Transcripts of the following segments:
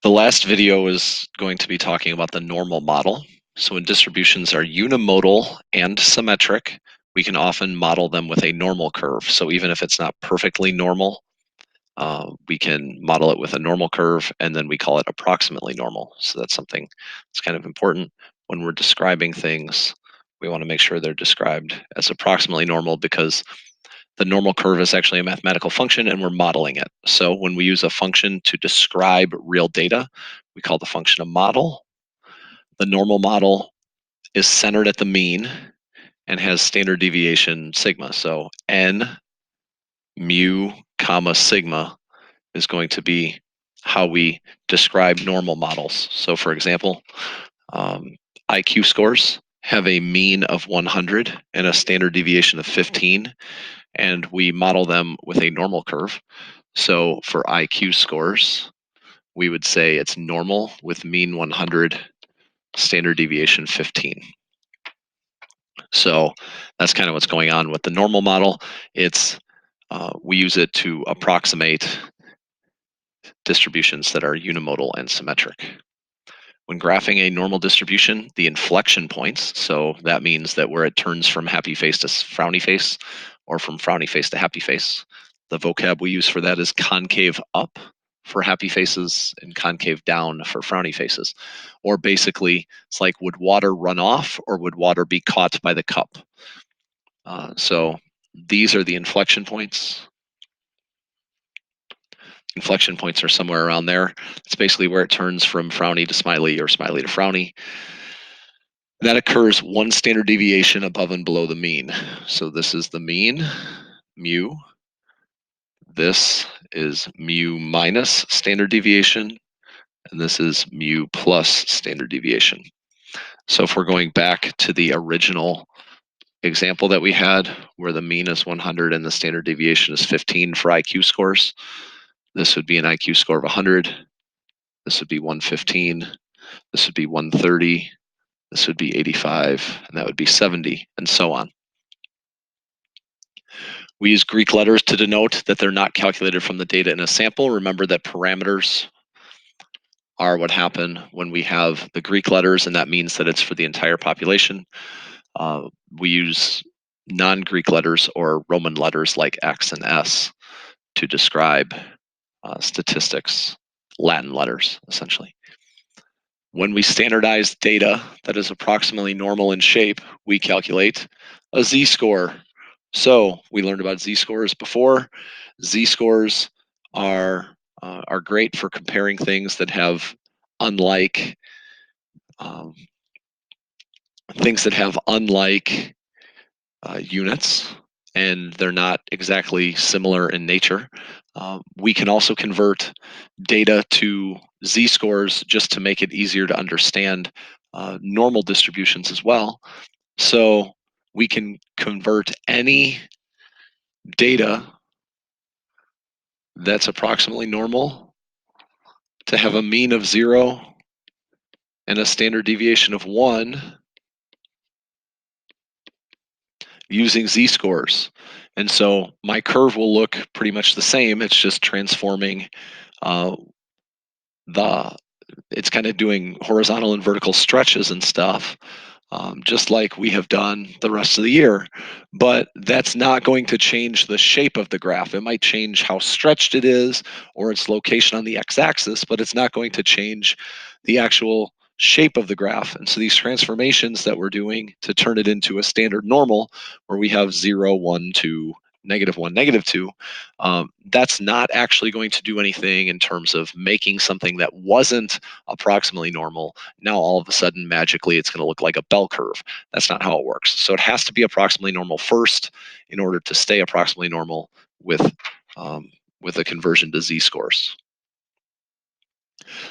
The last video is going to be talking about the normal model. So when distributions are unimodal and symmetric, we can often model them with a normal curve. So even if it's not perfectly normal, we can model it with a normal curve, and then we call it approximately normal. So that's something that's kind of important when we're describing things. We want to make sure they're described as approximately normal because the normal curve is actually a mathematical function and we're modeling it. So when we use a function to describe real data, we call the function a model. The normal model is centered at the mean and has standard deviation sigma. So n mu comma sigma is going to be how we describe normal models. So for example, um, IQ scores have a mean of 100 and a standard deviation of 15, and we model them with a normal curve. So for IQ scores, we would say it's normal with mean 100, standard deviation 15. So that's kind of what's going on with the normal model. It's we use it to approximate distributions that are unimodal and symmetric. When graphing a normal distribution, the inflection points, so that means that where it turns from happy face to frowny face or from frowny face to happy face, the vocab we use for that is concave up for happy faces and concave down for frowny faces. Or basically, it's like, would water run off or would water be caught by the cup? So these are the inflection points. Inflection points are somewhere around there. It's basically where it turns from frowny to smiley or smiley to frowny. That occurs one standard deviation above and below the mean. So this is the mean, mu. This is mu minus standard deviation, and this is mu plus standard deviation. So if we're going back to the original example that we had, where the mean is 100 and the standard deviation is 15 for IQ scores, this would be an IQ score of 100. This would be 115. This would be 130. This would be 85, and that would be 70, and so on. We use Greek letters to denote that they're not calculated from the data in a sample. Remember that parameters are what happen when we have the Greek letters, and that means that it's for the entire population. We use non-Greek letters or Roman letters like X and S to describe statistics, Latin letters, essentially. When we standardize data that is approximately normal in shape, we calculate a z-score. So we learned about z-scores before. Z-scores are great for comparing things that have unlike um, units, and they're not exactly similar in nature. We can also convert data to z-scores just to make it easier to understand normal distributions as well. So we can convert any data that's approximately normal to have a mean of 0 and a standard deviation of 1 using z-scores. And so my curve will look pretty much the same. It's just transforming uh, the, it's kind of doing horizontal and vertical stretches and stuff, just like we have done the rest of the year. But that's not going to change the shape of the graph. It might change how stretched it is or its location on the x-axis, but it's not going to change the actual shape of the graph. And so these transformations that we're doing to turn it into a standard normal, where we have 0, 1, 2, -1, -2, that's not actually going to do anything in terms of making something that wasn't approximately normal. Now all of a sudden, magically, it's going to look like a bell curve. That's not how it works. So it has to be approximately normal first in order to stay approximately normal with a conversion to z-scores.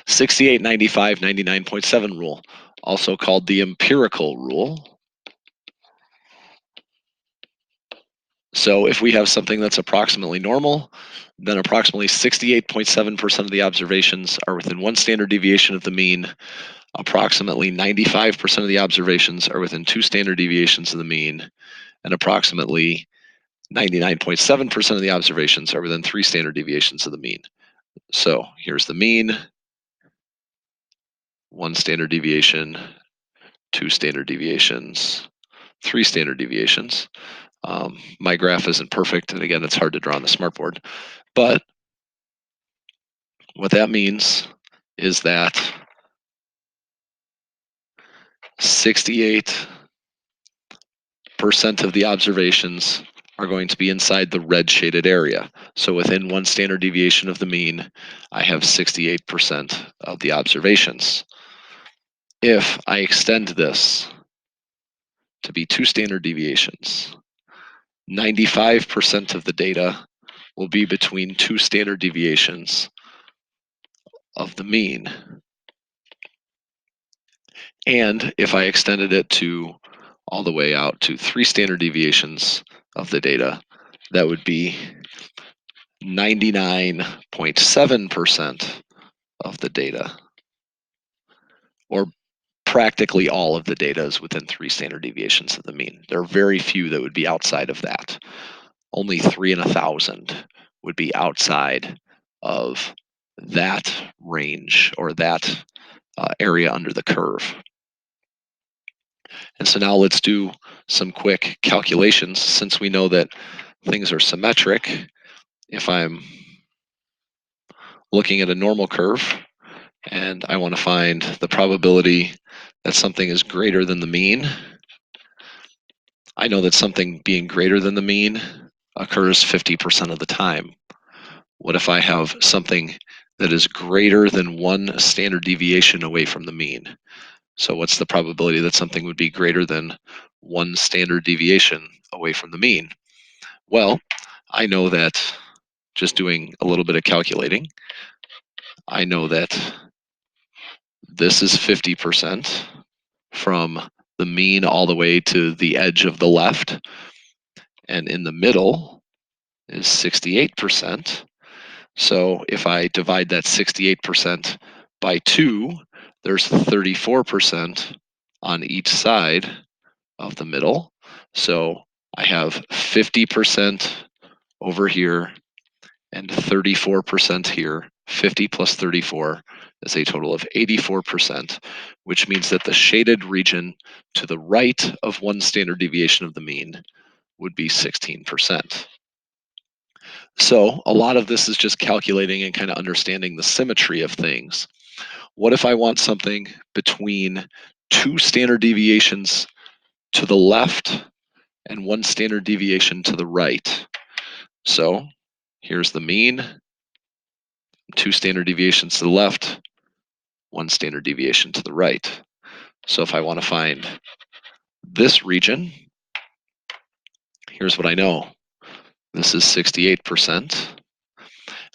68, 95, 99.7 rule, also called the empirical rule. So if we have something that's approximately normal, then approximately 68.7% of the observations are within one standard deviation of the mean. Approximately 95% of the observations are within 2 standard deviations of the mean, and approximately 99.7% of the observations are within 3 standard deviations of the mean. So here's the mean, 1 standard deviation, 2 standard deviations, 3 standard deviations. My graph isn't perfect, and again, it's hard to draw on the smartboard. But what that means is that 68% of the observations are going to be inside the red shaded area. So within 1 standard deviation of the mean, I have 68% of the observations. If I extend this to be 2 standard deviations, 95% of the data will be between 2 standard deviations of the mean. And if I extended it to all the way out to 3 standard deviations of the data, that would be 99.7% of the data, or practically all of the data is within 3 standard deviations of the mean. There are very few that would be outside of that. Only 3 in 1,000 would be outside of that range, or that area under the curve. And so now let's do some quick calculations. Since we know that things are symmetric, if I'm looking at a normal curve and I want to find the probability that something is greater than the mean, I know that something being greater than the mean occurs 50% of the time. What if I have something that is greater than 1 standard deviation away from the mean? So what's the probability that something would be greater than 1 standard deviation away from the mean? Well, I know that just doing a little bit of calculating, I know that this is 50% from the mean all the way to the edge of the left, and in the middle is 68%. So if I divide that 68% by 2, there's 34% on each side of the middle. So I have 50% over here and 34% here. 50 plus 34 is a total of 84%, which means that the shaded region to the right of 1 standard deviation of the mean would be 16%. So a lot of this is just calculating and kind of understanding the symmetry of things. What if I want something between 2 standard deviations to the left and 1 standard deviation to the right? So here's the mean, 2 standard deviations to the left, 1 standard deviation to the right. So if I want to find this region, here's what I know. This is 68%.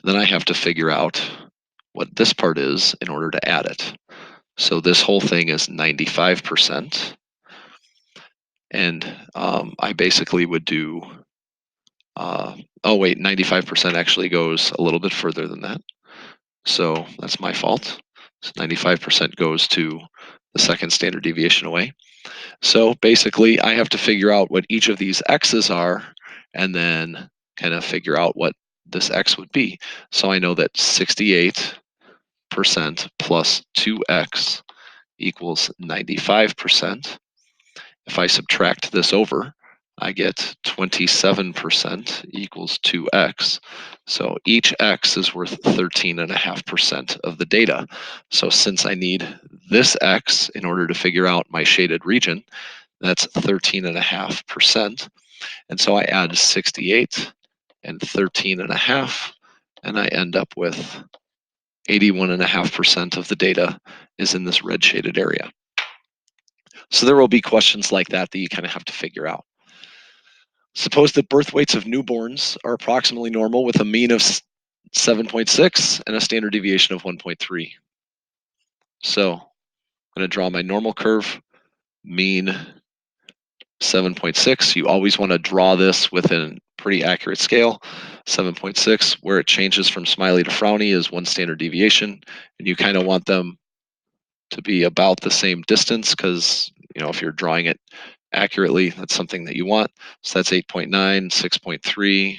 Then I have to figure out what this part is in order to add it. So this whole thing is 95%. And I basically would do, oh wait, 95% actually goes a little bit further than that. So that's my fault. So 95% goes to the 2nd standard deviation away. So basically, I have to figure out what each of these x's are, and then kind of figure out what this x would be. So I know that 68% plus 2x equals 95%. If I subtract this over, I get 27% equals 2x. So each x is worth 13.5% of the data. So since I need this x in order to figure out my shaded region, that's 13.5%. And so I add 68 and 13.5, and I end up with 81.5% of the data is in this red shaded area. So there will be questions like that that you kind of have to figure out. Suppose that birth weights of newborns are approximately normal with a mean of 7.6 and a standard deviation of 1.3. So I'm going to draw my normal curve, mean 7.6. You always want to draw this with a pretty accurate scale. 7.6, where it changes from smiley to frowny, is 1 standard deviation, and you kind of want them to be about the same distance, because if you're drawing it accurately, that's something that you want. So that's 8.9, 6.3,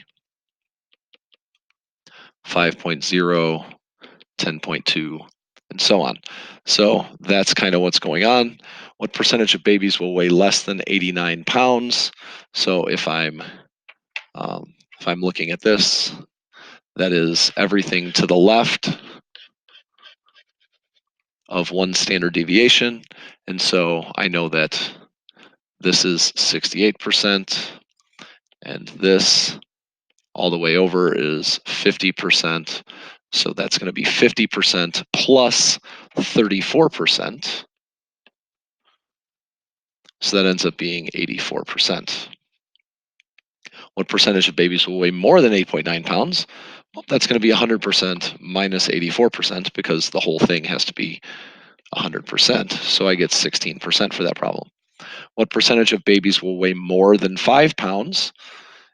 5.0, 10.2, and so on. So that's kind of what's going on. What percentage of babies will weigh less than 89 pounds? So if I'm looking at this, that is everything to the left of one standard deviation. And so I know that this is 68%, and this all the way over is 50%. So that's going to be 50% plus 34%. So that ends up being 84%. What percentage of babies will weigh more than 8.9 pounds? Well, that's going to be 100% minus 84% because the whole thing has to be 100%. So I get 16% for that problem. What percentage of babies will weigh more than 5 pounds?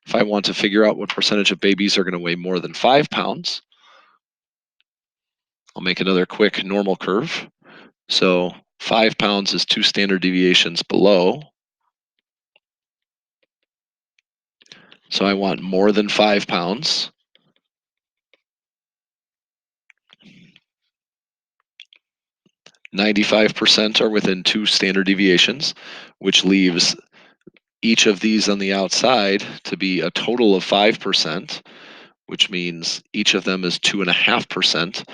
If I want to figure out what percentage of babies are going to weigh more than 5 pounds, I'll make another quick normal curve. So 5 pounds is 2 standard deviations below. So I want more than 5 pounds. 95% are within 2 standard deviations, which leaves each of these on the outside to be a total of 5%, which means each of them is 2.5%.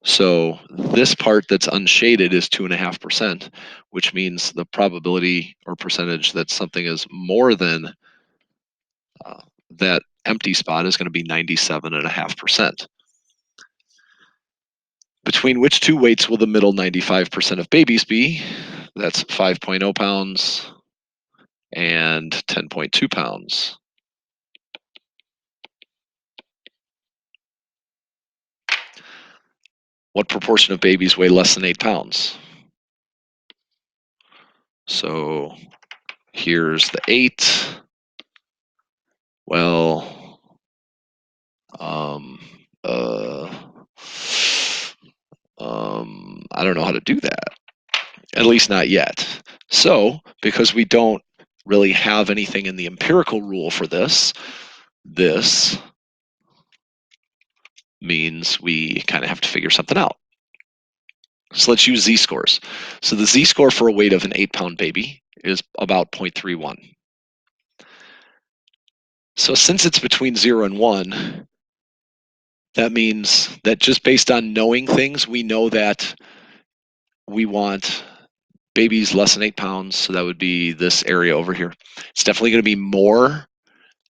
So this part that's unshaded is 2.5%, which means the probability or percentage that something is more than that empty spot is going to be 97.5%. Between which two weights will the middle 95% of babies be? That's 5.0 pounds and 10.2 pounds. What proportion of babies weigh less than 8 pounds? So here's the 8. Well, um, uh, I don't know how to do that, at least not yet. So, because we don't really have anything in the empirical rule for this means we kind of have to figure something out. So let's use z-scores. So the z-score for a weight of an 8-pound baby is about 0.31. So since it's between 0 and 1, that means that just based on knowing things, we know that we want babies less than 8 pounds. So that would be this area over here. It's definitely going to be more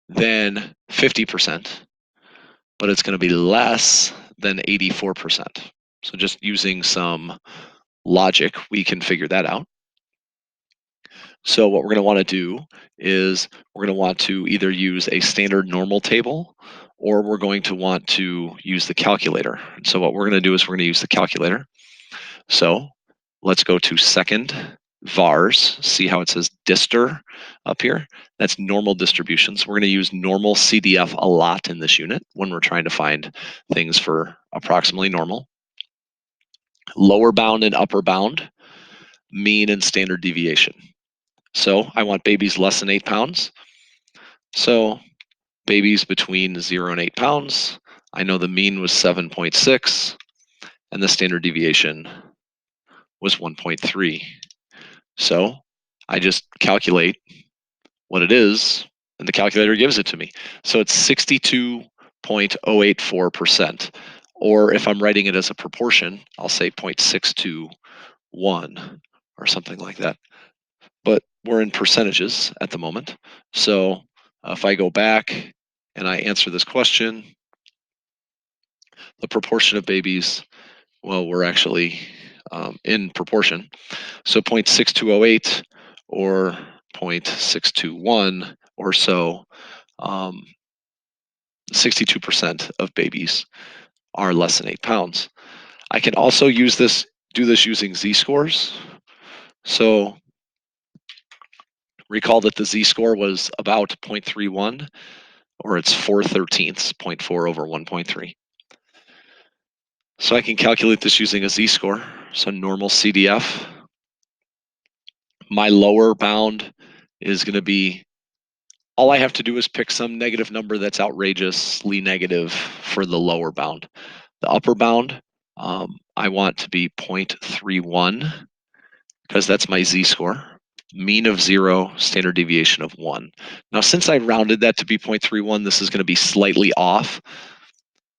than 50%, but it's going to be less than 84%. So just using some logic, we can figure that out. So what we're going to want to do is we're going to want to either use a standard normal table or we're going to want to use the calculator. So what we're going to do is we're going to use the calculator. So let's go to second vars, see how it says dister up here. That's normal distributions. We're going to use normal CDF a lot in this unit when we're trying to find things for approximately normal. Lower bound and upper bound, mean and standard deviation. So I want babies less than 8 pounds. So babies between 0 and 8 pounds, I know the mean was 7.6 and the standard deviation was 1.3. So I just calculate what it is and the calculator gives it to me. So it's 62.084%. Or if I'm writing it as a proportion, I'll say 0.621 or something like that. But we're in percentages at the moment. So if I go back and I answer this question, the proportion of babies, well, we're actually in proportion. So 0.6208 or 0.621 or so, 62% of babies are less than 8 pounds. I can also do this using z-scores. So recall that the z-score was about 0.31, or it's 4/13, 0.4 over 1.3. So I can calculate this using a z-score. So normal CDF. My lower bound is going to be, all I have to do is pick some negative number that's outrageously negative for the lower bound. The upper bound, I want to be 0.31 because that's my z-score. Mean of 0, standard deviation of 1. Now, since I rounded that to be 0.31, this is going to be slightly off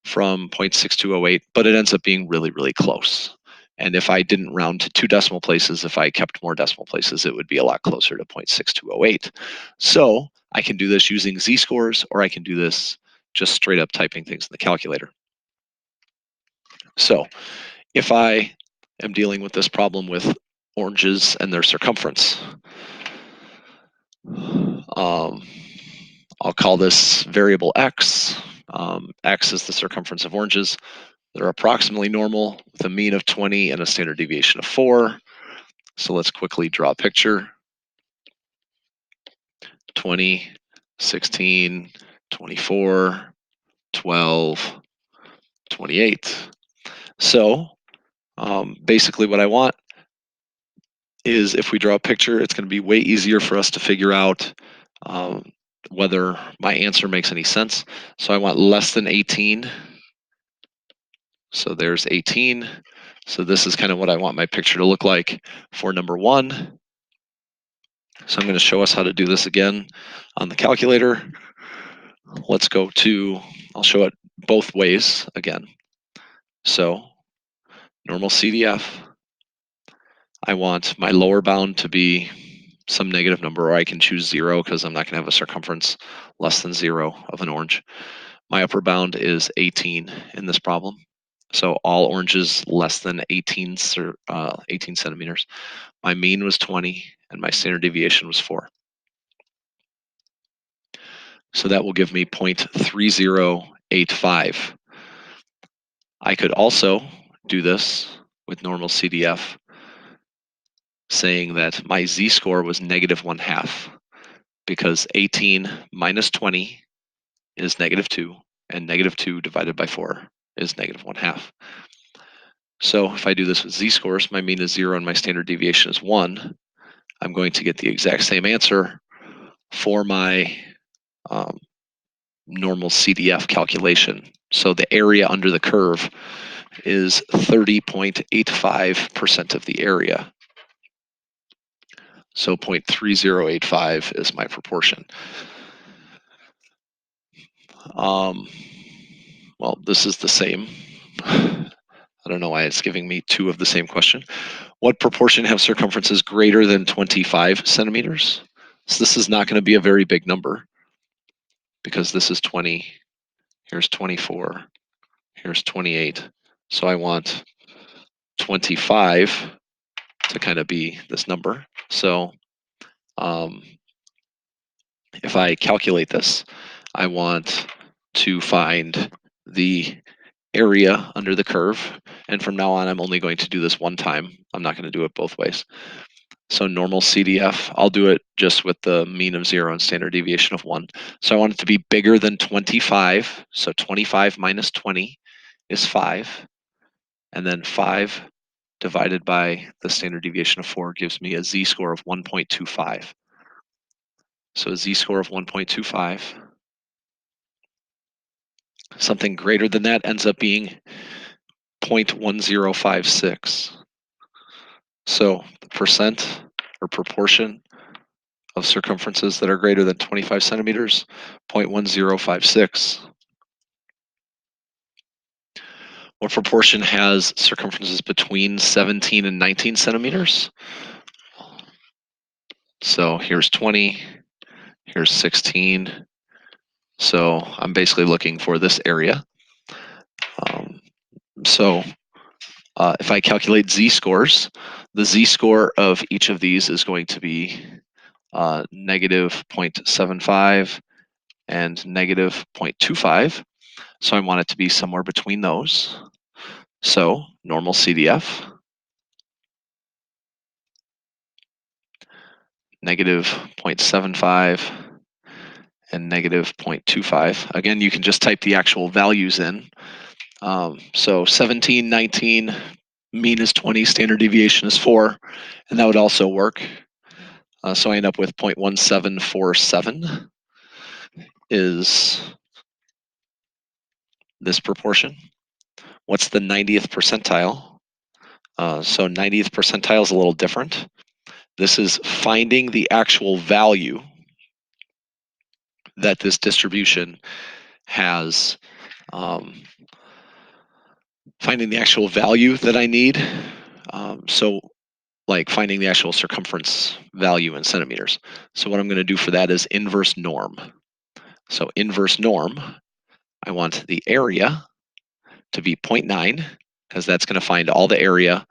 from 0.6208, but it ends up being really, really close. And if I didn't round to 2 decimal places, if I kept more decimal places, it would be a lot closer to 0.6208. So I can do this using z-scores, or I can do this just straight up typing things in the calculator. So if I am dealing with this problem with oranges and their circumference, I'll call this variable x. X is the circumference of oranges. They're approximately normal with a mean of 20 and a standard deviation of 4. So let's quickly draw a picture. 20, 16, 24, 12, 28. So basically what I want is if we draw a picture, it's going to be way easier for us to figure out whether my answer makes any sense. So I want less than 18. So there's 18. So this is kind of what I want my picture to look like for number 1. So I'm going to show us how to do this again on the calculator. Let's go to, I'll show it both ways again. So normal CDF. I want my lower bound to be some negative number, or I can choose 0 because I'm not going to have a circumference less than 0 of an orange. My upper bound is 18 in this problem. So all oranges less than 18 centimeters. My mean was 20 and my standard deviation was 4. So that will give me 0.3085. I could also do this with normal CDF, saying that my z-score was -1/2, because 18 minus 20 is -2, and -2 divided by 4 is -1/2. So if I do this with z-scores, my mean is 0 and my standard deviation is 1. I'm going to get the exact same answer for my normal CDF calculation. So the area under the curve is 30.85% of the area. So 0.3085 is my proportion. Well, this is the same. I don't know why it's giving me 2 of the same question. What proportion have circumferences greater than 25 centimeters? So this is not going to be a very big number, because this is 20, here's 24, here's 28. So I want 25 to kind of be this number. So if I calculate this, I want to find the area under the curve. And from now on, I'm only going to do this one time. I'm not going to do it both ways. So normal CDF, I'll do it just with the mean of 0 and standard deviation of 1. So I want it to be bigger than 25. So 25 minus 20 is 5. And then 5 divided by the standard deviation of 4 gives me a z-score of 1.25. So a z-score of 1.25. Something greater than that ends up being 0.1056. So the percent or proportion of circumferences that are greater than 25 centimeters, 0.1056. What proportion has circumferences between 17 and 19 centimeters? So here's 20, here's 16. So I'm basically looking for this area. So if I calculate z-scores, the z-score of each of these is going to be negative 0.75 and negative 0.25. So I want it to be somewhere between those. So normal CDF, negative 0.75 and negative 0.25. Again, you can just type the actual values in. So 17, 19, mean is 20, standard deviation is 4, and that would also work. So I end up with 0.1747 is this proportion. What's the 90th percentile? So 90th percentile is a little different. This is finding the actual value that this distribution has, finding the actual value that I need. So like finding the actual circumference value in centimeters. So what I'm going to do for that is inverse norm. So inverse norm, I want the area to be 0.9 because that's going to find all the area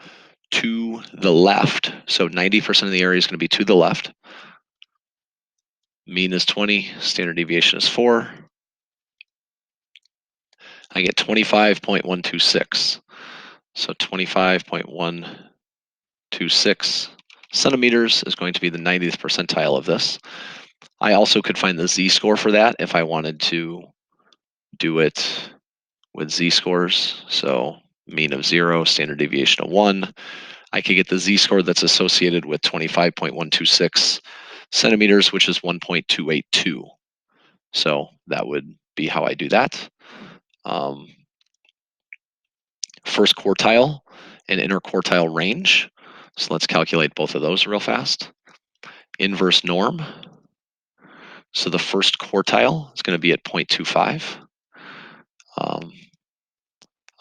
to the left. So 90% of the area is going to be to the left. Mean is 20, standard deviation is 4. I get 25.126. So 25.126 centimeters is going to be the 90th percentile of this. I also could find the z-score for that if I wanted to do it with z-scores. So mean of 0, standard deviation of 1. I could get the z-score that's associated with 25.126 centimeters, which is 1.282. So that would be how I do that. First quartile and interquartile range. So let's calculate both of those real fast. Inverse norm. So the first quartile is going to be at 0.25.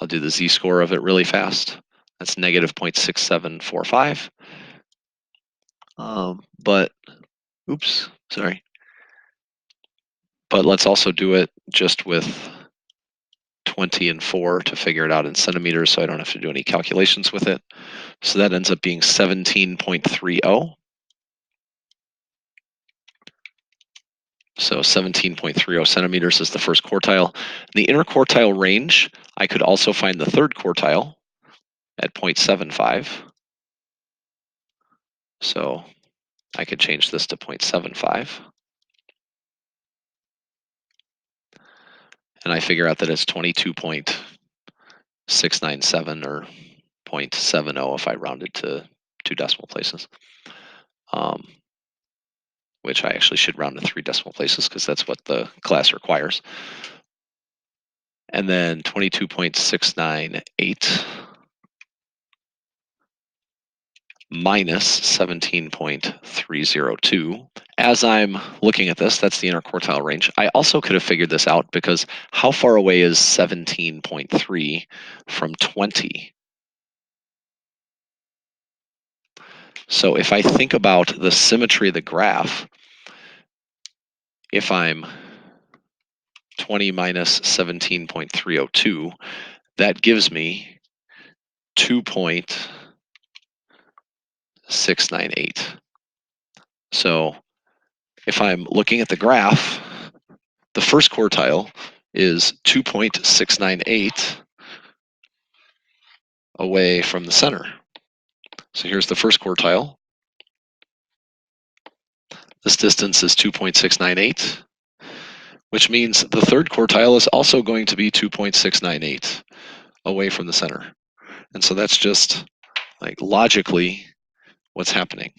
I'll do the z-score of it really fast. That's negative 0.6745. But, oops, sorry. But let's also do it just with 20 and 4 to figure it out in centimeters so I don't have to do any calculations with it. So that ends up being 17.30. So 17.30 centimeters is the first quartile. The interquartile range, I could also find the third quartile at 0.75. So I could change this to 0.75. And I figure out that it's 22.697 or 0.70 if I rounded to 2 decimal places. Which I actually should round to 3 decimal places because that's what the class requires. And then 22.698 minus 17.302. As I'm looking at this, that's the interquartile range. I also could have figured this out because how far away is 17.3 from 20? So if I think about the symmetry of the graph, if I'm 20 minus 17.302, that gives me 2.698. So if I'm looking at the graph, the first quartile is 2.698 away from the center. So here's the first quartile. This distance is 2.698, which means the third quartile is also going to be 2.698 away from the center. And so that's just like logically what's happening.